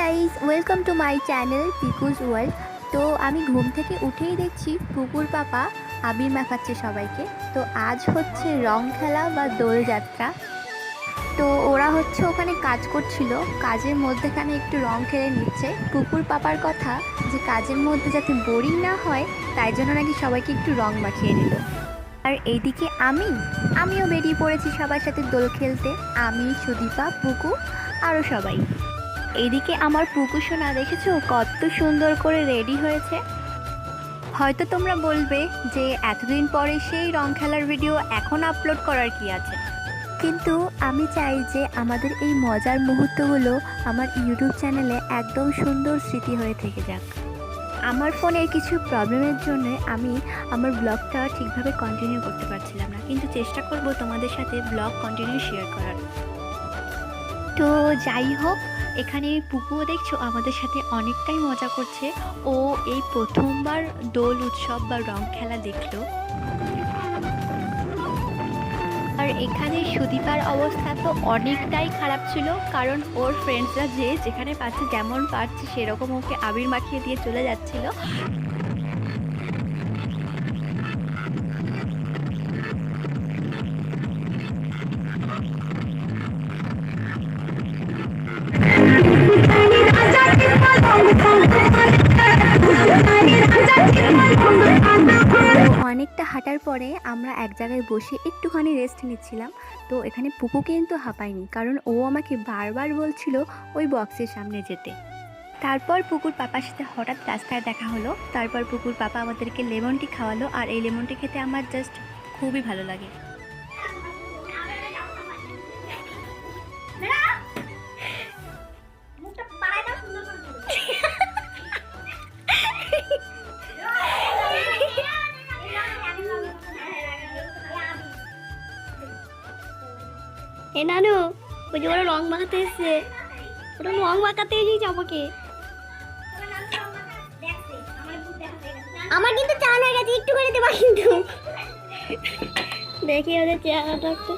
Guys, welcome to my channel Piku's world. তো আমি ঘুম থেকে উঠেই দেখছি পুকুর পাপা আবির মাখাচ্ছে সবাইকে। তো আজ হচ্ছে রং খেলা বা দোলযাত্রা। তো ওরা হচ্ছে ওখানে কাজ করছিল, কাজের মধ্যেখানে একটু রং খেলে নিচ্ছে। পুকুর পাপার কথা যে কাজের মধ্যে যাতে বোরিং না হয় তাই জন্য নাকি সবাইকে একটু রং মাখিয়ে নিল। আর এইদিকে আমিও বেরিয়ে পড়েছি সবার সাথে দোল খেলতে। আমি, সুদীপা, পুকু আরও সবাই। এইদিকে আমার পুকু সোনা দেখেছো কত সুন্দর করে রেডি হয়েছে। হয়তো তোমরা বলবে যে এতদিন পরে সেই রং খেলার ভিডিও এখন আপলোড করার কি আছে, কিন্তু আমি চাই যে আমাদের এই মজার মুহূর্তগুলো আমার ইউটিউব চ্যানেলে একদম সুন্দর স্মৃতি হয়ে থেকে যাক। আমার ফোনের কিছু প্রবলেমের জন্য আমি আমার ব্লগটা ঠিকভাবে কন্টিনিউ করতে পারছিলাম না, কিন্তু চেষ্টা করব তোমাদের সাথে ব্লগ কন্টিনিউ শেয়ার করার। তো যাই হোক, এখানে পুকুও দেখছো আমাদের সাথে অনেকটাই মজা করছে। ও এই প্রথমবার দোল উৎসব বা রং খেলা দেখলো। আর এখানে সুদীপার অবস্থা তো অনেকটাই খারাপ ছিল, কারণ ওর ফ্রেন্ডসরা যে যেখানে পাচ্ছে যেমন পাচ্ছে সেরকম ওকে আবির মাখিয়ে দিয়ে চলে যাচ্ছিল। অনেকটা হাঁটার পরে আমরা এক জায়গায় বসে একটুখানি রেস্ট নিচ্ছিলাম। তো এখানে পুকু কিন্তু হাঁপায়নি, কারণ ও আমাকে বারবার বলছিল ওই বক্সের সামনে যেতে। তারপর পুকুর পাপার সাথে হঠাৎ রাস্তায় দেখা হলো। তারপর পুকুর পাপা আমাদেরকে লেমন টি খাওয়ালো, আর এই লেমন টি খেতে আমার জাস্ট খুবই ভালো লাগে। এ নানু, ওই যে ওরা রং মাখাতে এসছে, ওরা রং মাখাতে এসেছে আমাকে। আমার কিন্তু চান হয়ে গেছে, একটু করে দেবা কিন্তু। দেখি ওদের চেহারাটা একটু।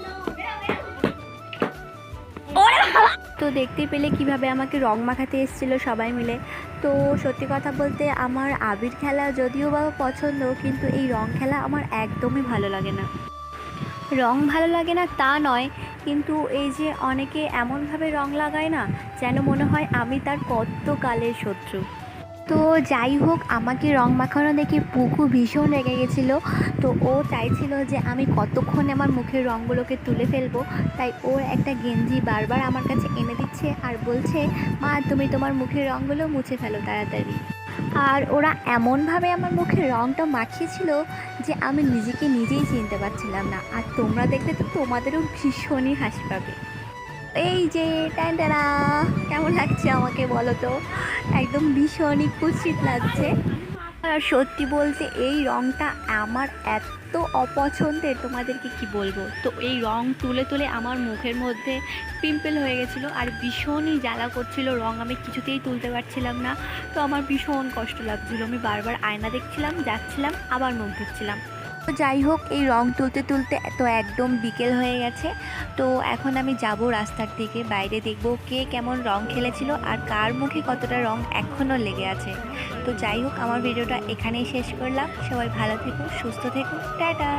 তো দেখতে পেলে কিভাবে আমাকে রং মাখাতে এসেছিলো সবাই মিলে। তো সত্যি কথা বলতে আমার আবির খেলা যদিও বা পছন্দ, কিন্তু এই রং খেলা আমার একদমই ভালো লাগে না। রং ভালো লাগে না তা নয়, কিন্তু এই যে অনেকে এমনভাবে রং লাগায় না, যেন মনে হয় আমি তার কত কালের শত্রু। তো যাই হোক, আমাকে রং মাখানো দেখে পুকু ভীষণ রেগে গেছিলো। তো ও চাইছিল যে আমি কতক্ষণে আমার মুখের রঙগুলোকে তুলে ফেলবো, তাই ওর একটা গেঞ্জি বারবার আমার কাছে এনে দিচ্ছে আর বলছে, মা তুমি তোমার মুখের রঙগুলো মুছে ফেলো তাড়াতাড়ি। আর ওরা এমনভাবে আমার মুখে রঙটা মাখিয়েছিল যে আমি নিজেকে নিজেই চিনতে পারছিলাম না। আর তোমরা দেখলে তো তোমাদেরও ভীষণই হাসি পাবে। এই যে ট্যান্টানা, কেমন লাগছে আমাকে বলো তো? একদম ভীষণই কুৎসিত লাগছে। আর সত্যি বলতে এই রঙটা আমার এত অপছন্দের, তোমাদেরকে কি বলবো। তো এই রং তুলে তুলে আমার মুখের মধ্যে পিম্পল হয়ে গেছিলো আর ভীষণই জ্বালা করছিল। রং আমি কিছুতেই তুলতে পারছিলাম না। তো আমার ভীষণ কষ্ট লাগছিলো। আমি বারবার আয়না দেখছিলাম, যাচ্ছিলাম, আবার মুখ ধুচ্ছিলাম। তো যাই হোক, এই রং তুলতে তুলতে তো একদম বিকেল হয়ে গেছে। তো এখন আমি যাব রাস্তার দিকে, বাইরে দেখব কে কেমন রং খেলেছিল আর কার মুখে কতটা রং এখনও লেগে আছে। তো যাই হোক, আমার ভিডিওটা এখানেই শেষ করলাম। সবাই ভালো থেকো, সুস্থ থেকো, টাটা।